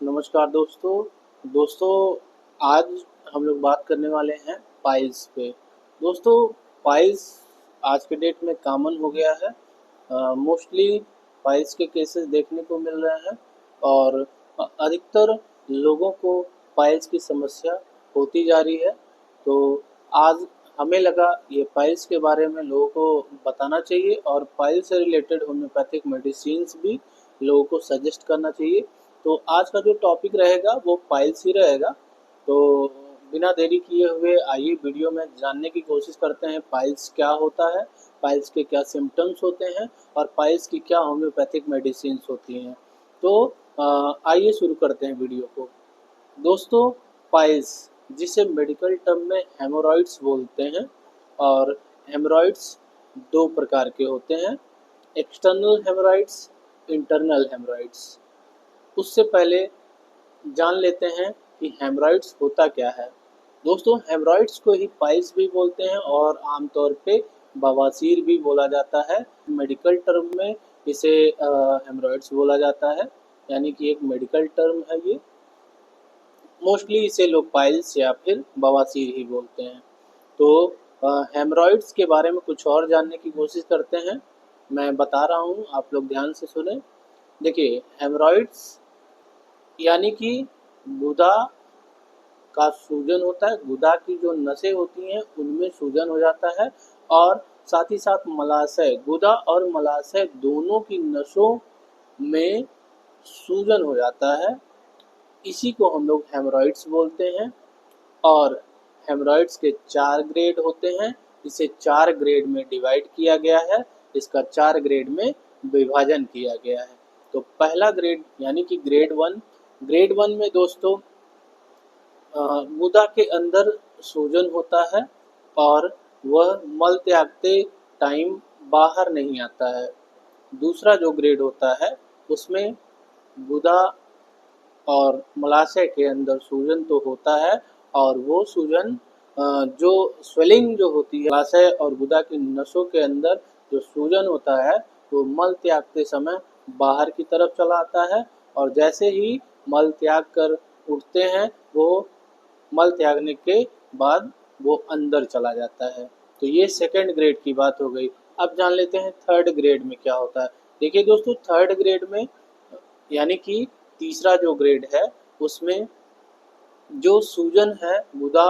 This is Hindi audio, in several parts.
नमस्कार दोस्तों आज हम लोग बात करने वाले हैं पाइल्स पे। दोस्तों पाइल्स आज के डेट में कॉमन हो गया है। मोस्टली पाइल्स के केसेस देखने को मिल रहे हैं और अधिकतर लोगों को पाइल्स की समस्या होती जा रही है। तो आज हमें लगा ये पाइल्स के बारे में लोगों को बताना चाहिए और पाइल्स से रिलेटेड होम्योपैथिक मेडिसिन्स भी लोगों को सजेस्ट करना चाहिए। तो आज का जो टॉपिक रहेगा वो पाइल्स ही रहेगा। तो बिना देरी किए हुए आइए वीडियो में जानने की कोशिश करते हैं पाइल्स क्या होता है, पाइल्स के क्या सिम्टम्स होते हैं और पाइल्स की क्या होम्योपैथिक मेडिसिन्स होती हैं। तो आइए शुरू करते हैं वीडियो को। दोस्तों पाइल्स जिसे मेडिकल टर्म में हेमोरॉइड्स बोलते हैं और हेमोरॉइड्स दो प्रकार के होते हैं, एक्सटर्नल हेमोरॉइड्स, इंटरनल हेमोरॉइड्स। उससे पहले जान लेते हैं कि हेमरॉइड्स होता क्या है। दोस्तों हेमरॉइड्स को ही पाइल्स भी बोलते हैं और आमतौर पे बवासीर भी बोला जाता है। मेडिकल टर्म में इसे हेमरॉइड्स बोला जाता है, यानी कि एक मेडिकल टर्म है ये। मोस्टली इसे लोग पाइल्स या फिर बवासीर ही बोलते हैं। तो हेमरॉइड्स के बारे में कुछ और जानने की कोशिश करते हैं। मैं बता रहा हूँ, आप लोग ध्यान से सुने। देखिए हेमरॉइड्स यानी कि गुदा का सूजन होता है, गुदा की जो नसें होती हैं उनमें सूजन हो जाता है और साथ ही साथ मलाशय, गुदा और मलाशय दोनों की नसों में सूजन हो जाता है। इसी को हम लोग हेमरॉइड्स बोलते हैं और हेमरॉइड्स के 4 ग्रेड होते हैं। इसे 4 ग्रेड में डिवाइड किया गया है, इसका 4 ग्रेड में विभाजन किया गया है। तो पहला ग्रेड यानी कि ग्रेड वन में दोस्तों गुदा के अंदर सूजन होता है और वह मल त्यागते टाइम बाहर नहीं आता है। दूसरा जो ग्रेड होता है उसमें गुदा और मलाशय के अंदर सूजन तो होता है और वो सूजन जो स्वेलिंग जो होती है मलाशय और गुदा की नसों के अंदर जो सूजन होता है वो मल त्यागते समय बाहर की तरफ चला आता है और जैसे ही मल त्याग कर उठते हैं वो मल त्यागने के बाद वो अंदर चला जाता है। तो ये सेकंड ग्रेड की बात हो गई। अब जान लेते हैं थर्ड ग्रेड में क्या होता है। देखिए दोस्तों थर्ड ग्रेड में यानी कि तीसरा जो ग्रेड है उसमें जो सूजन है गुदा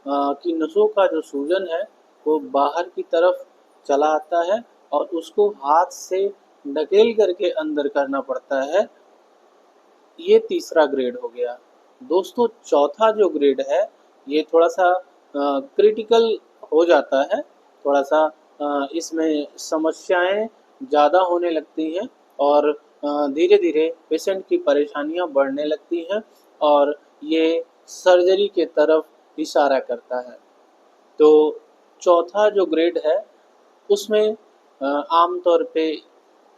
की नसों का जो सूजन है वो बाहर की तरफ चला आता है और उसको हाथ से ढकेल करके अंदर करना पड़ता है। ये तीसरा ग्रेड हो गया। दोस्तों चौथा जो ग्रेड है ये थोड़ा सा क्रिटिकल हो जाता है, थोड़ा सा इसमें समस्याएं ज़्यादा होने लगती हैं और धीरे धीरे पेशेंट की परेशानियां बढ़ने लगती हैं और ये सर्जरी के तरफ इशारा करता है। तो चौथा जो ग्रेड है उसमें आमतौर पे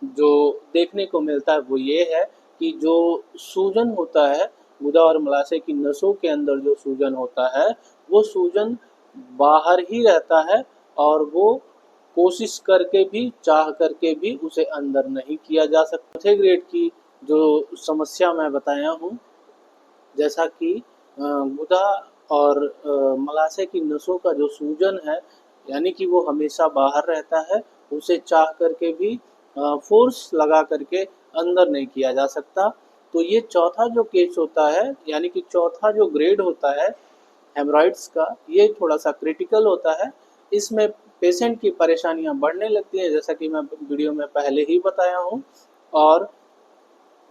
जो देखने को मिलता है वो ये है कि जो सूजन होता है गुदा और मलाशय की नसों के अंदर जो सूजन होता है वो सूजन बाहर ही रहता है और वो कोशिश करके भी चाह करके भी उसे अंदर नहीं किया जा सकता। चौथे ग्रेड की जो समस्या मैं बताया हूँ, जैसा कि गुदा और मलाशय की नसों का जो सूजन है यानी कि वो हमेशा बाहर रहता है, उसे चाह करके भी फोर्स लगा करके अंदर नहीं किया जा सकता। तो ये चौथा जो केस होता है यानी कि चौथा जो ग्रेड होता है हेमरॉइड्स का, ये थोड़ा सा क्रिटिकल होता है। इसमें पेशेंट की परेशानियां बढ़ने लगती हैं जैसा कि मैं वीडियो में पहले ही बताया हूँ और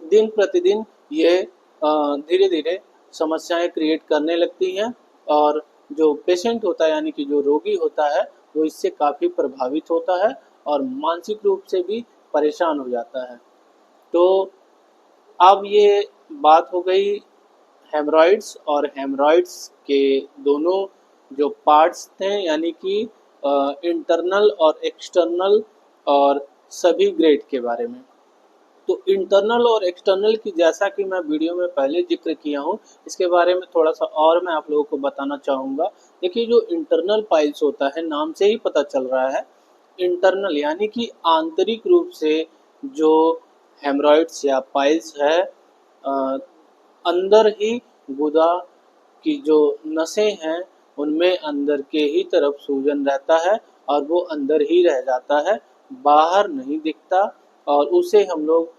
दिन प्रतिदिन ये धीरे धीरे समस्याएं क्रिएट करने लगती हैं और जो पेशेंट होता है यानी कि जो रोगी होता है वो इससे काफ़ी प्रभावित होता है और मानसिक रूप से भी परेशान हो जाता है। तो अब ये बात हो गई हेमरॉइड्स और हेमरॉइड्स के दोनों जो पार्ट्स थे यानी कि इंटरनल और एक्सटर्नल और सभी ग्रेड के बारे में। तो इंटरनल और एक्सटर्नल की जैसा कि मैं वीडियो में पहले जिक्र किया हूँ, इसके बारे में थोड़ा सा और मैं आप लोगों को बताना चाहूँगा। देखिए जो इंटरनल पाइल्स होता है नाम से ही पता चल रहा है, इंटरनल यानी कि आंतरिक रूप से जो हेमरॉइड्स या पाइल्स है अंदर ही गुदा की जो नसें हैं उनमें अंदर के ही तरफ सूजन रहता है और वो अंदर ही रह जाता है, बाहर नहीं दिखता और उसे हम लोग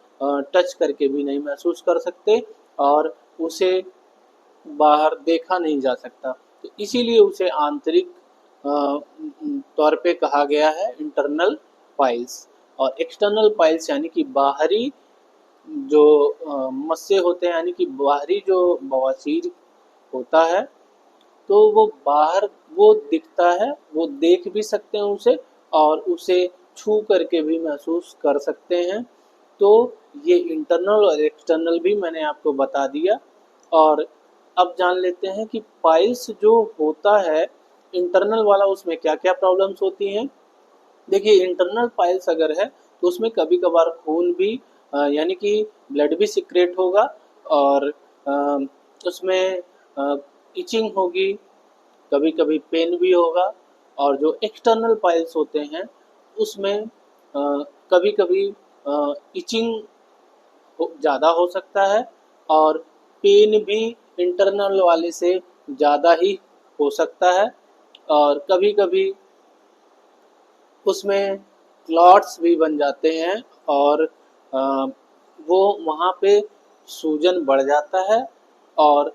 टच करके भी नहीं महसूस कर सकते और उसे बाहर देखा नहीं जा सकता। तो इसीलिए उसे आंतरिक तौर पे कहा गया है इंटरनल पाइल्स। और एक्सटर्नल पाइल्स यानी कि बाहरी जो मस्से होते हैं, यानी कि बाहरी जो बवासीर होता है, तो वो बाहर वो दिखता है, वो देख भी सकते हैं उसे और उसे छू करके भी महसूस कर सकते हैं। तो ये इंटरनल और एक्सटर्नल भी मैंने आपको बता दिया। और अब जान लेते हैं कि पाइल्स जो होता है इंटरनल वाला, उसमें क्या क्या प्रॉब्लम्स होती हैं। देखिए, इंटरनल पाइल्स अगर है तो उसमें कभी कभार खून भी यानी कि ब्लड भी सिक्रेट होगा और उसमें इचिंग होगी, कभी कभी पेन भी होगा। और जो एक्सटर्नल पाइल्स होते हैं उसमें कभी कभी इचिंग ज़्यादा हो सकता है और पेन भी इंटरनल वाले से ज़्यादा ही हो सकता है। और कभी कभी उसमें क्लॉट्स भी बन जाते हैं और वो वहाँ पे सूजन बढ़ जाता है और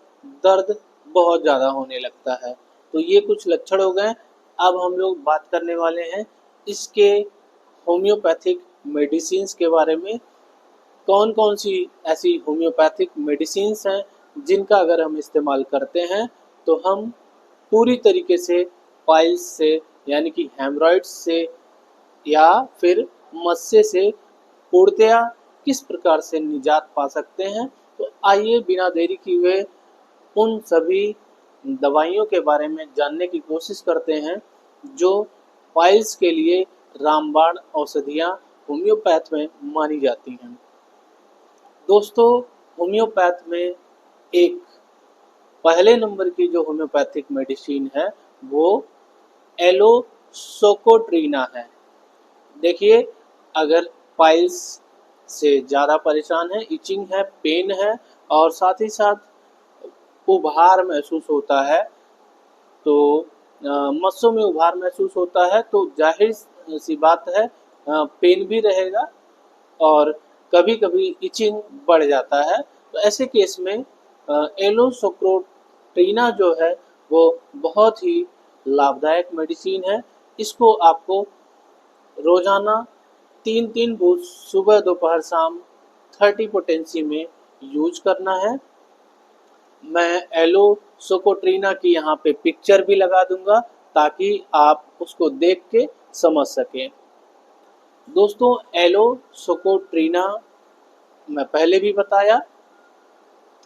दर्द बहुत ज़्यादा होने लगता है। तो ये कुछ लक्षण हो गए। अब हम लोग बात करने वाले हैं इसके होम्योपैथिक मेडिसिन्स के बारे में। कौन कौन सी ऐसी होम्योपैथिक मेडिसिन्स हैं जिनका अगर हम इस्तेमाल करते हैं तो हम पूरी तरीके से पाइल्स से यानी कि हेमरॉइड्स से या फिर मस्से से पूर्णतया किस प्रकार से निजात पा सकते हैं। तो आइए बिना देरी किए हुए उन सभी दवाइयों के बारे में जानने की कोशिश करते हैं जो पाइल्स के लिए रामबाण औषधियाँ होम्योपैथ में मानी जाती हैं। दोस्तों, होम्योपैथ में एक पहले नंबर की जो होम्योपैथिक मेडिसिन है वो एलोसोकोट्रीना है। देखिए, अगर पाइल्स से ज़्यादा परेशान है, इचिंग है, पेन है और साथ ही साथ उभार महसूस होता है, तो मस्सों में उभार महसूस होता है, तो जाहिर सी बात है पेन भी रहेगा और कभी कभी इचिंग बढ़ जाता है। तो ऐसे केस में एलोसोक्रोटीना जो है वो बहुत ही लाभदायक मेडिसिन है। इसको आपको रोजाना 3-3 बूंद सुबह दोपहर शाम 30 पोटेंसी में यूज करना है। मैं एलोसोकोट्रीना की यहाँ पे पिक्चर भी लगा दूंगा ताकि आप उसको देख के समझ सकें। दोस्तों, एलोसोकोट्रीना मैं पहले भी बताया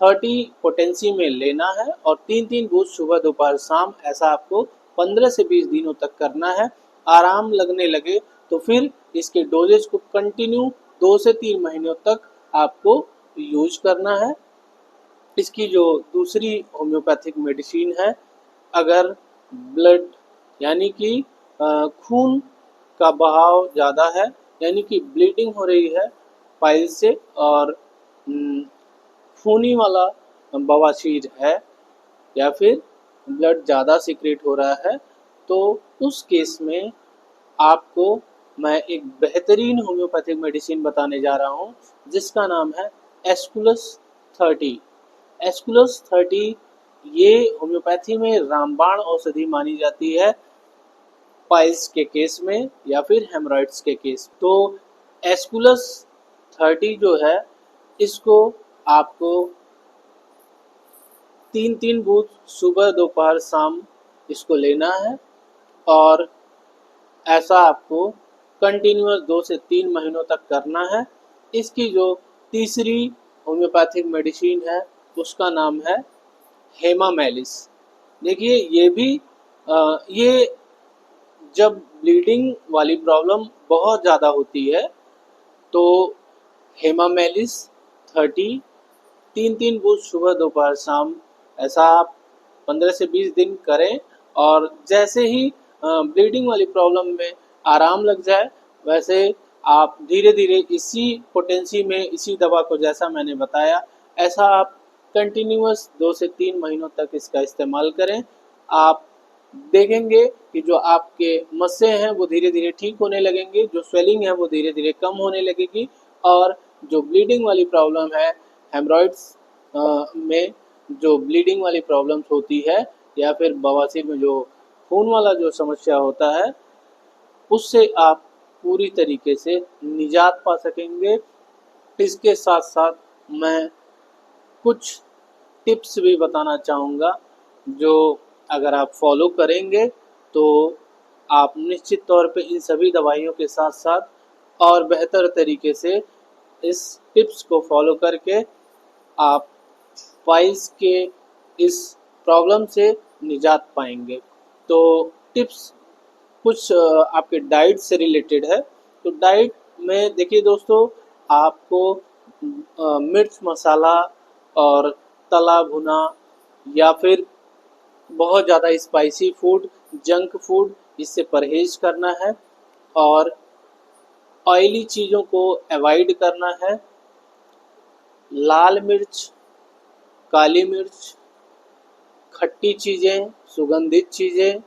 30 पोटेंसी में लेना है और 3-3 बूंद सुबह दोपहर शाम, ऐसा आपको 15 से 20 दिनों तक करना है। आराम लगने लगे तो फिर इसके डोजेज को कंटिन्यू 2 से 3 महीनों तक आपको यूज करना है। इसकी जो दूसरी होम्योपैथिक मेडिसिन है, अगर ब्लड यानी कि खून का बहाव ज़्यादा है, यानी कि ब्लीडिंग हो रही है पाइल से और खूनी वाला बवासीर है या फिर ब्लड ज़्यादा सीक्रेट हो रहा है, तो उस केस में आपको मैं एक बेहतरीन होम्योपैथिक मेडिसिन बताने जा रहा हूँ जिसका नाम है एस्कुलस 30। एस्कुलस 30 ये होम्योपैथी में रामबाण औषधि मानी जाती है पाइल्स के केस में या फिर हेमरॉइड्स के केस। तो एस्कुलस 30 जो है इसको आपको 3-3 बूंद सुबह दोपहर शाम इसको लेना है और ऐसा आपको कंटिन्यूअस 2 से 3 महीनों तक करना है। इसकी जो तीसरी होम्योपैथिक मेडिसिन है उसका नाम है हेमामेलिस। देखिए, ये भी ये जब ब्लीडिंग वाली प्रॉब्लम बहुत ज़्यादा होती है तो हेमामेलिस 30 3-3 बूंद सुबह दोपहर शाम, ऐसा आप 15 से 20 दिन करें और जैसे ही ब्लीडिंग वाली प्रॉब्लम में आराम लग जाए वैसे आप धीरे धीरे इसी पोटेंसी में इसी दवा को, जैसा मैंने बताया, ऐसा आप कंटिन्यूअस 2 से 3 महीनों तक इसका इस्तेमाल करें। आप देखेंगे कि जो आपके मस्से हैं वो धीरे धीरे ठीक होने लगेंगे, जो स्वेलिंग है वो धीरे धीरे कम होने लगेगी, और जो ब्लीडिंग वाली प्रॉब्लम है, हेमरॉइड्स में जो ब्लीडिंग वाली प्रॉब्लम्स होती है, या फिर बवासीर में जो खून वाला जो समस्या होता है, उससे आप पूरी तरीके से निजात पा सकेंगे। इसके साथ साथ मैं कुछ टिप्स भी बताना चाहूँगा, जो अगर आप फॉलो करेंगे तो आप निश्चित तौर पे इन सभी दवाइयों के साथ साथ और बेहतर तरीके से इस टिप्स को फॉलो करके आप पाइल्स के इस प्रॉब्लम से निजात पाएंगे। तो टिप्स कुछ आपके डाइट से रिलेटेड है। तो डाइट में देखिए दोस्तों, आपको मिर्च मसाला और तला भुना या फिर बहुत ज़्यादा स्पाइसी फूड, जंक फूड, इससे परहेज करना है और ऑयली चीज़ों को अवॉइड करना है। लाल मिर्च, काली मिर्च, खट्टी चीज़ें, सुगंधित चीज़ें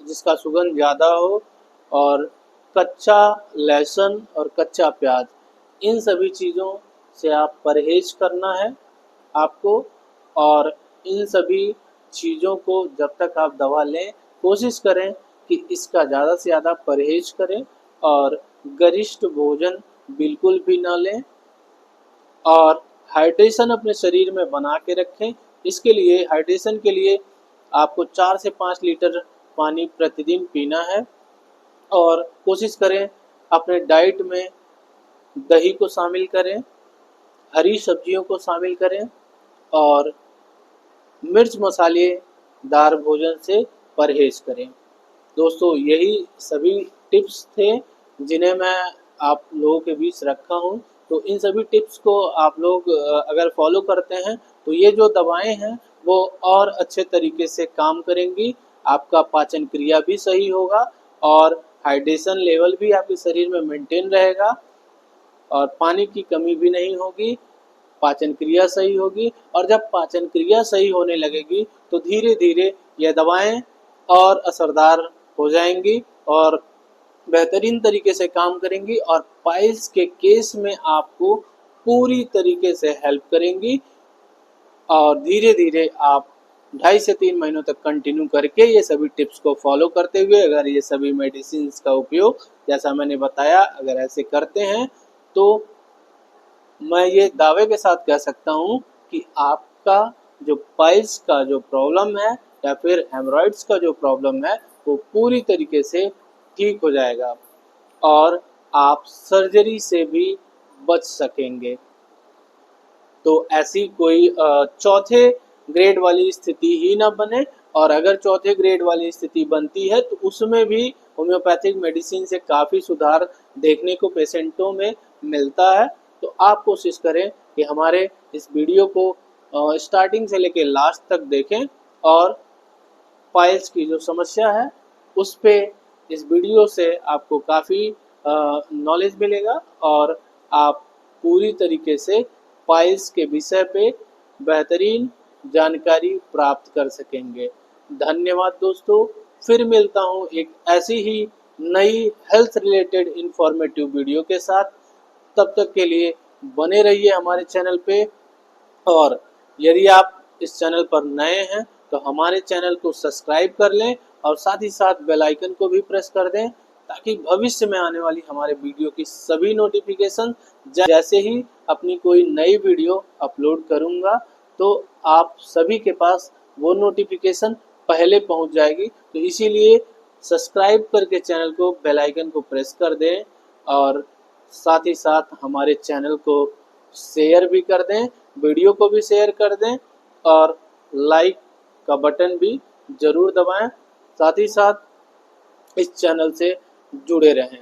जिसका सुगंध ज़्यादा हो, और कच्चा लहसुन और कच्चा प्याज, इन सभी चीज़ों से आप परहेज करना है आपको। और इन सभी चीज़ों को जब तक आप दवा लें, कोशिश करें कि इसका ज़्यादा से ज़्यादा परहेज करें और गरिष्ठ भोजन बिल्कुल भी ना लें, और हाइड्रेशन अपने शरीर में बना के रखें। इसके लिए, हाइड्रेशन के लिए आपको 4 से 5 लीटर पानी प्रतिदिन पीना है, और कोशिश करें अपने डाइट में दही को शामिल करें, हरी सब्जियों को शामिल करें, और मिर्च मसालेदार भोजन से परहेज करें। दोस्तों, यही सभी टिप्स थे जिन्हें मैं आप लोगों के बीच रखा हूँ। तो इन सभी टिप्स को आप लोग अगर फॉलो करते हैं तो ये जो दवाएं हैं वो और अच्छे तरीके से काम करेंगी, आपका पाचन क्रिया भी सही होगा, और हाइड्रेशन लेवल भी आपके शरीर में मेंटेन रहेगा, और पानी की कमी भी नहीं होगी, पाचन क्रिया सही होगी। और जब पाचन क्रिया सही होने लगेगी तो धीरे धीरे ये दवाएं और असरदार हो जाएंगी और बेहतरीन तरीके से काम करेंगी, और पाइल्स के केस में आपको पूरी तरीके से हेल्प करेंगी। और धीरे धीरे आप 2.5 से 3 महीनों तक कंटिन्यू करके ये सभी टिप्स को फॉलो करते हुए, अगर ये सभी मेडिसिन का उपयोग जैसा मैंने बताया अगर ऐसे करते हैं, तो मैं ये दावे के साथ कह सकता हूँ कि आपका जो पाइल्स का जो प्रॉब्लम है या फिर हेमरॉइड्स का जो प्रॉब्लम है वो पूरी तरीके से ठीक हो जाएगा, और आप सर्जरी से भी बच सकेंगे। तो ऐसी कोई चौथे ग्रेड वाली स्थिति ही ना बने, और अगर चौथे ग्रेड वाली स्थिति बनती है तो उसमें भी होम्योपैथिक मेडिसिन से काफ़ी सुधार देखने को पेशेंटों में मिलता है। तो आप कोशिश करें कि हमारे इस वीडियो को स्टार्टिंग से लेकर लास्ट तक देखें, और पाइल्स की जो समस्या है उस पे इस वीडियो से आपको काफ़ी नॉलेज मिलेगा, और आप पूरी तरीके से पाइल्स के विषय पे बेहतरीन जानकारी प्राप्त कर सकेंगे। धन्यवाद दोस्तों, फिर मिलता हूँ एक ऐसी ही नई हेल्थ रिलेटेड इंफॉर्मेटिव वीडियो के साथ। तब तक के लिए बने रहिए हमारे चैनल पे, और यदि आप इस चैनल पर नए हैं तो हमारे चैनल को सब्सक्राइब कर लें, और साथ ही साथ बेल आइकन को भी प्रेस कर दें, ताकि भविष्य में आने वाली हमारे वीडियो की सभी नोटिफिकेशन जैसे ही अपनी कोई नई वीडियो अपलोड करूंगा तो आप सभी के पास वो नोटिफिकेशन पहले पहुंच जाएगी। तो इसीलिए सब्सक्राइब करके चैनल को, बेल आइकन को प्रेस कर दें, और साथ ही साथ हमारे चैनल को शेयर भी कर दें, वीडियो को भी शेयर कर दें, और लाइक का बटन भी ज़रूर दबाएं। साथ ही साथ इस चैनल से जुड़े रहें।